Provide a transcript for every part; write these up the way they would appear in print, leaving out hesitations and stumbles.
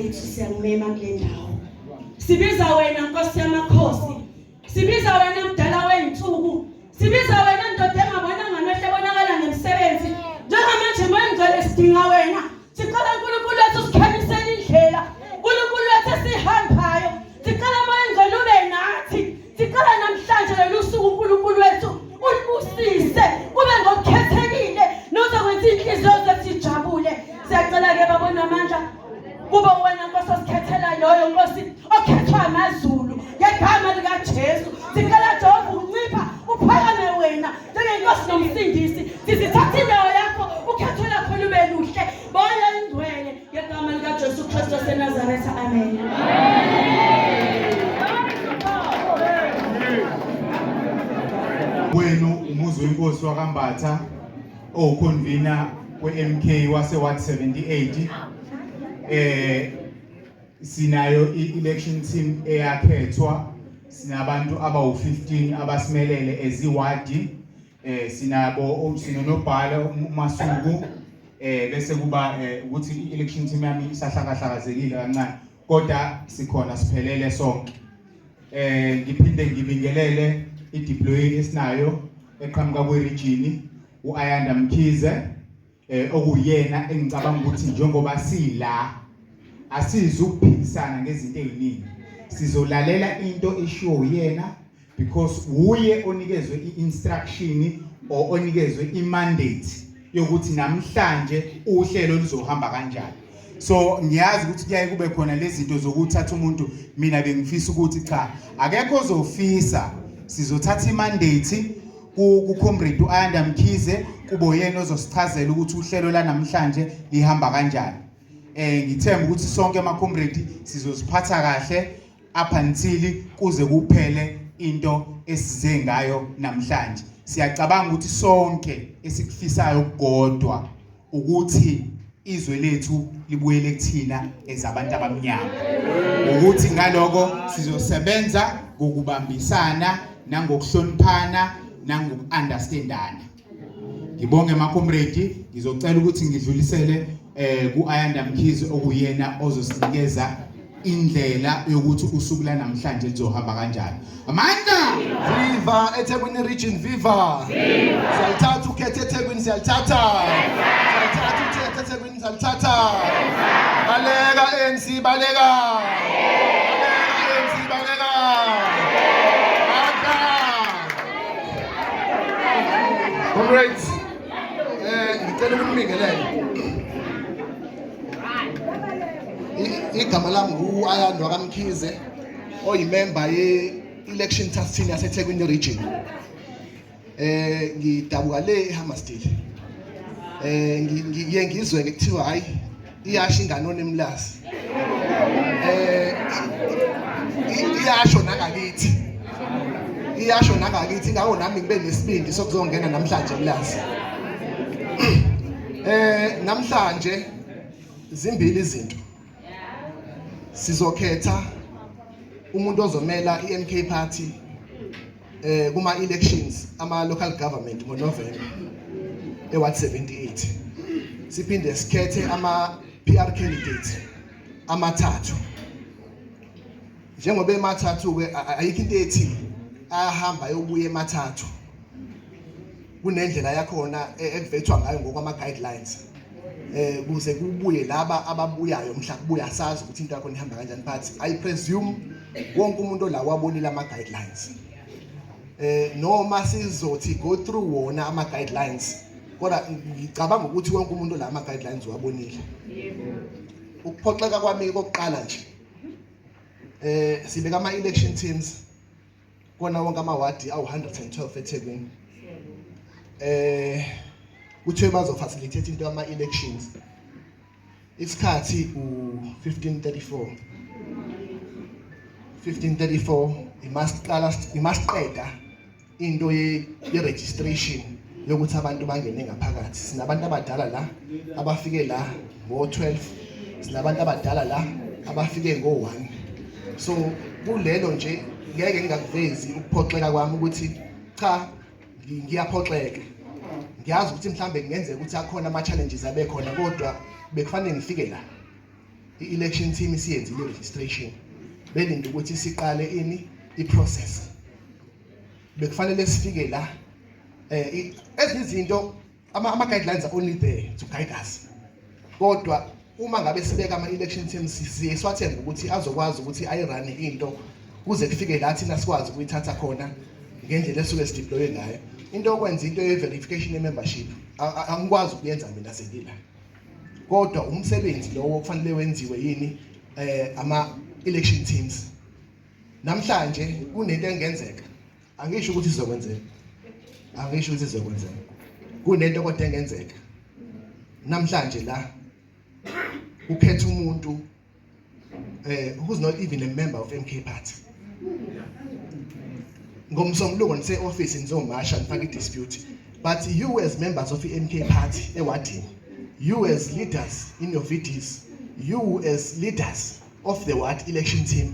wethu siyakumema kule ndawo. Sibiza wena Nkosi yamakhosi. Sibiza wena mdala weinsuku. Sibiza wena ndoda engabona ngamehlo ebonakala ngemsebenzi. Njengamanje manje sidinga wena. Sicela uNkulunkulu wethu sikhanyisele indlela. uNkulunkulu wethu sihambayo. Sicela manje ube nathi. Sicela namhlanje lolu suku uNkulunkulu wethu ulibusise. Kube ngokukhethekile nozokwenza inhliziyo zethu ijabule. Siyacela ke babona amandla. Kuba wena Nkosi osikhethela loyo Nkosi okhethwa amazulu ngegama lika Jesu. Sicela Jehova uncipha uphakame wena njengenkosi nomsindisi. Sizithathe indawo yakho ukhetho lakho lube luhle. Boya ingcwele ngegama lika Jesu Kristu waseNazaretha. Amen. Wenu umuzi wenkosi waKambatha oconvener weMK wase Ward 78. Sinayo election team eyakhethwa. Sinabantu abawu15 abasimelele eziwadi. Sinabo sinonobhala uMasuku. Bese kuba ukuthi election team yami isahlakahlakazekile kancane kodwa sikhona siphelele sonke. Ngiphinde ngibingelele ideploy esinayo eqhamuka kweregion uAyanda Mkhize okuyena engicabanga ukuthi njengoba sila asizi ukuphikisana ngezinto eziningi. Sizolalela into eshiwo yena because uye onikezwe iinstruction or onikezwe imandate yokuthi namhlanje uhlelo luzohamba kanjani. So ngiyazi ukuthi kuyaye kube khona lezi zinto zokuthatha umuntu. Mina bengifisa ukuthi cha akekho ozofisa sizothatha imandate ku-comrade uAyanda Mkhize kube yena ozosichazela ukuthi uhlelo la namhlanje lihamba kanjani. Ngithemba ukuthi sonke ama-comrade sizosiphatha kahle up until kuze kuphele into esize ngayo namhlanje. Siyacabanga ukuthi sonke esikufisayo kugodwa ukuthi izwe lethu libuyele kuthina ezabantu abamnyama. Ukuthi ngaloko sizosebenza ngokubambisana nangokuhloniphana nangoku-understandana. Ngibonge ama-comrade, ngizocela ukuthi ngidlulisele kuAyanda Mkhize okuyena ozosinikeza indlela yokuthi usuku la namhlanje lizohamba kanjani. Amandla! Viva eThekwini region, viva! Siyalithatha ukhethe eThekwini, siyalithatha! Siyalithatha ukhethe eThekwini, siyalithatha! Baleka ANC, baleka! Baleka ANC, baleka! Comrades, ngicela ukunibingelela. Igama lami nguAyanda Mkhize oyimember ye-election task team yaseThekwini region. Ngidabuka le eHammersdale. Ngiye ngizwe kuthiwa hayi iyasho ingane onemlazi. Iyasho nangakithi. Iyasho nangakithi ngawo nami ngibe nesibindi sokuzongena namhlanje emlazi. Namhlanje zimbili izinto. Sizokhetha umuntu ozomela iMK party kuma elections ama local government ngoNovember eWard 78. Siphinde sikhethe ama PR candidates amathathu. Njengoba emathathu ke ayikho into ethi ahamba yobuye emathathu. Kunendlela yakhona ekuvethwa ngayo ngokwama guidelines. Kuze kubuye laba ababuyayo mhla kubuya sazi ukuthi into yakho ihamba kanjani but I presume wonke umuntu la wabonile ama guidelines. Noma sizothi go through wona ama guidelines kodwa ngicabanga ukuthi wonke umuntu la ama guidelines wabonile. Ukuphoxeka kwami kokuqala nje sibeka ama election teams kona wonke ama ward awu112 eThekwini. Kuthiwe bazofacilitate into ama elections. Isikhathi u1534 imasiqeda into ye-registration yokuthi abantu bangene ngaphakathi. Sinabantu abadala la abafike la ngo12, sinabantu abadala la abafike ngo1. So kulelo nje ngeke ngingakuvezi ukuphoxeka kwami ukuthi cha ngiyaphoxeka. Ngiyazi ukuthi mhlambe kungenzeka ukuthi akhona ama challenges abekhona kodwa bekufanele ngifike la. i-election team isiyenzile registration belinde ukuthi siqale i-process bekufanele sifike la ezinye izinto ama-guidelines are only there to guide us kodwa uma ngabe sibeka ama-election teams siye siwathemba ukuthi azokwazi ukuthi ayirane into kuze kufike la thina sikwazi ukuyithatha khona ngendlela esuke sideploye ngayo into yokwenza into ye-verification ye-membership angikwazi ukuyenza mina sengila kodwa umsebenzi lowo kufanele wenziwe yini ama-election teams namhlanje kunento engenzeka angisho ukuthi sizokwenzeka kunento kodwa engenzeka namhlanje la ukhetha umuntu who's not even a member of MK Party ngomsombuluko nise office nizomasha nifaka i-dispute but you as members of the MK Party ewadini you as leaders in your VDs you as leaders of the ward election team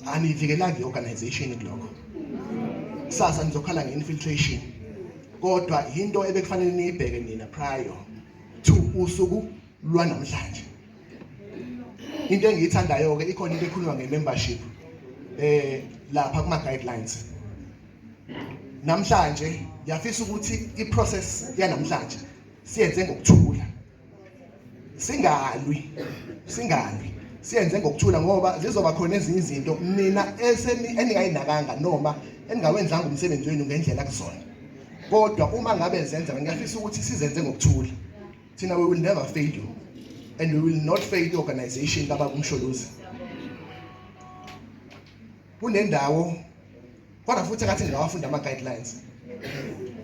anivikelanga i-organization kulokho sasa nizokhala nge-infiltration kodwa into ebekufanele niyibheke nina prior to usuku lwanamhlanje into engiyithandayo ke ikhona into ekhulunywa nge-membership lapha kuma-guidelines namhlanje ngiyafisa ukuthi i-process yanamhlanje siyenze ngokuthula singalwi siyenze ngokuthula ngoba zizoba khona ezinye izinto mina eningayinakanga noma eningawenzanga umsebenzi wenu ngendlela kuzona kodwa uma ngabe zenza ngiyafisa ukuthi sizenze ngokuthula thina we will never fail you and we will not fail the organization laba kumsholozi kunendawo kodwa futhi akathi ngawafunda ama-guidelines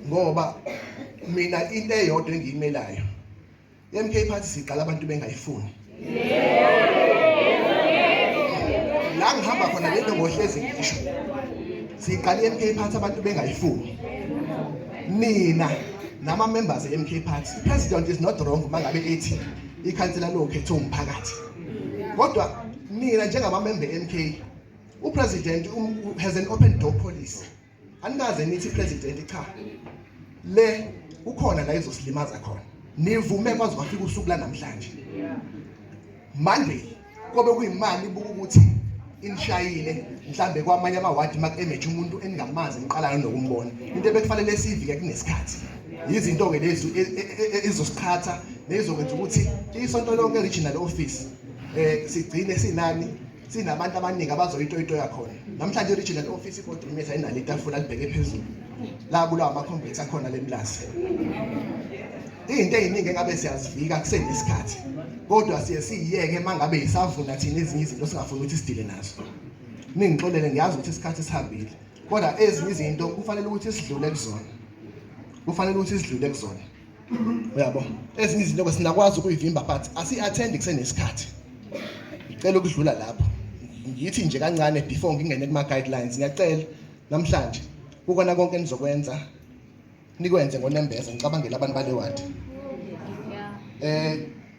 ngoba mina into eyodwa engiyimelayo i-MK Party siqala abantu bengayifuni la ngihamba khona lento ngohlezi ngisho siqala i-MK Party abantu bengayifuni mina nama-members e-MK Party president is not wrong uma ngabe ethi ikhansela lokhethe umphakathi kodwa mina njengama-member e-MK upresident has an open door policy anikaze nithi president cha le ukhona la izosilimaza khona nivume kwazi kwafika usuku la namhlanje Monday kobe kuyimali buku ukuthi inishayile mhlambe kwamanye amawadi maku-image umuntu eningamazi niqalana nokumbona into ebekufanele sivike kunesikhathi izinto ke lezi ezosikhatha nezokwenza ukuthi isonto lonke regional office sigcine sinabantu abaningi abazoyitoyito yakhona namhlanje regional office ikodrumeza inale tafula libheke phezulu la kulawa ama-complex akhona lemlasi into eziningi engabe siyazivika kusenesikhathi kodwa siye siyiyeke mangabe isavuna thina ezinye izinto singafuni ukuthi sidile nazo ningixolele ngiyazi ukuthi isikhathi sihambile kodwa ezinye izinto kufanele ukuthi sidlule kuzona uyabo ezinye izinto ke sinakwazi ukuyivimba but asi-attend kusenesikhathi ngicela ukudlula lapho ngiyithi nje kancane before ngingene kuma-guidelines ngiyacela namhlanje ukona konke enizokwenza nikwenze ngonembeza ngicabangela abantu bale wadi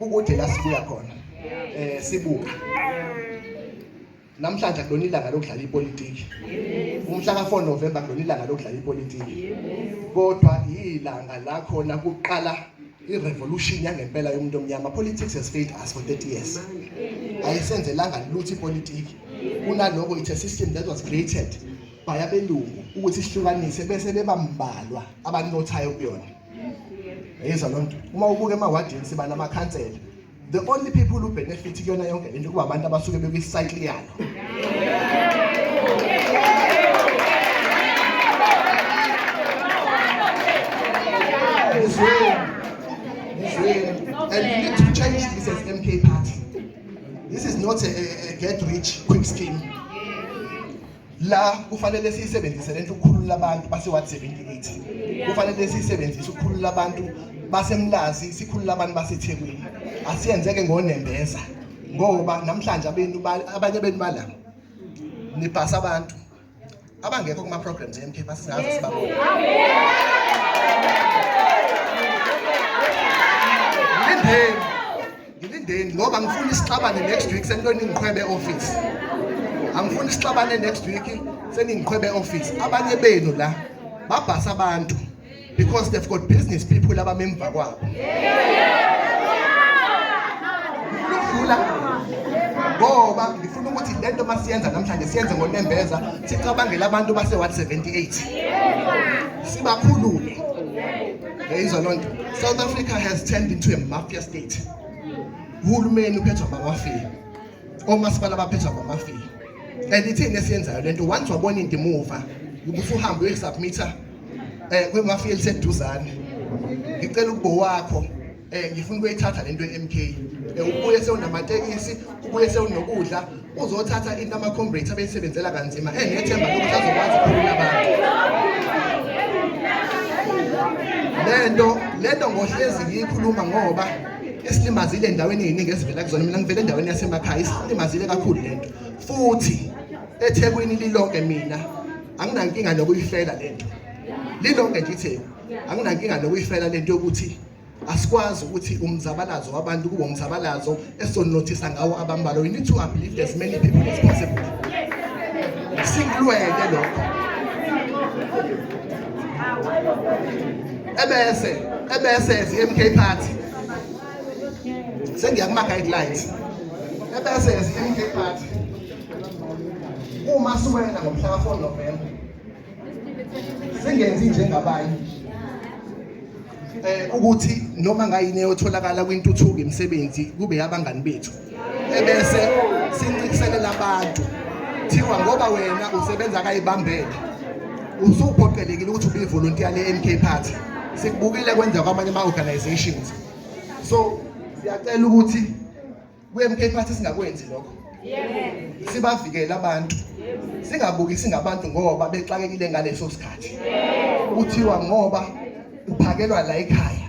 ukuthi la sibuya khona sibuka namhlanje akulona ilanga lokudlala ipolitiki umhla ka-4 November akulona ilanga lokudlala ipolitiki kodwa ilanga la khona kuqala i-revolution yangempela yomuntu omnyama. Politics has failed us for 30 years. Ayisenzelanga lutho ipolitiki kunaloko it's a system that was created by abelungu ukuthi sihlukanise bese bebambalwa abanothayo kuyona. Yezwa lonto uma ubuke emawadini siba namakhansela, the only people who benefit kuyona yonke lento kuba abantu abasuke bekwi-cycle yalo. And we need to change this as MK Party. This is not a get rich quick scheme. La kufanele siyisebenzise lento ukukhulula abantu base Ward 78. Kufanele siyisebenzise ukukhulula abantu baseMlazi, sikhulula abantu baseThekwini. Asiyenzeke ngonembeza ngoba namhlanje abanye benu bala nibhasa abantu abangekho kuma programs eMK Party singaze sibabone. Ngilindeni ngoba ngifuna isixabane next week senintoni ngiqhwebe office. Angifuni isixabane next week seningiqhwebe office. Abanye benu la babhasa abantu because they've got business people abamemva kwabo. ngoba ngifuna ukuthi lento masiyenza namhlanje siyenze ngoNembeza sicabangela abantu base what 78 sibakhulule. Yayizwa lonto. South Africa has turned into a mafia state. Uhulumeni uphethwa bamafia, omasipala baphethwa bamafia. And ithini esiyenzayo lento, once wabona into emuva ubusuhamba uyesubmitter kwemafia eliseduzane. Ngicela ukubo wakho ngifuna ukuyithatha lento eMK. Ubuye sewunamatekisi, ubuye sewunokudla, uzothatha into ama-comrades abeyisebenzela kanzima enethemba lokuthi azokwazi ukukhulula abantu. Lento ngohlezi ngiyikhuluma ngoba isilimazile endaweni eziningi ezivela kuzona. Mina ngivela endaweni yasemakhaya, isilimazile kakhulu lento. Futhi eThekwini lilonke mina anginankinga nokuyifela lento. Lilonke nje iTheku anginankinga nokuyifela lento yokuthi asikwazi ukuthi umzabalazo wabantu kube umzabalazo esonothisa ngawo abambalwa. We need to uplift as many people as possible. Sikulwele lokho. Ebese MK party sengiya kuma guidelines. Ebese MK party uma suwena ngomhla ka4 November singenzi njengabanye ukuthi noma ngayini eyotholakala kwintuthuko imisebenzi kube yabangani bethu. Ebese sincikiselela abantu thiwa ngoba wena usebenza kayibambele usuphoqelekile ukuthi ube volunteer le MK party. Sikubukile kwenza kwamanye ama organizations. So siyacela ukuthi kwe-MK party singakwenzi lokho. Sibavikele abantu. Singabukisi ngabantu ngoba bexakekile ngaleso sikhathi. Uthiwa ngoba uphakelwa la ekhaya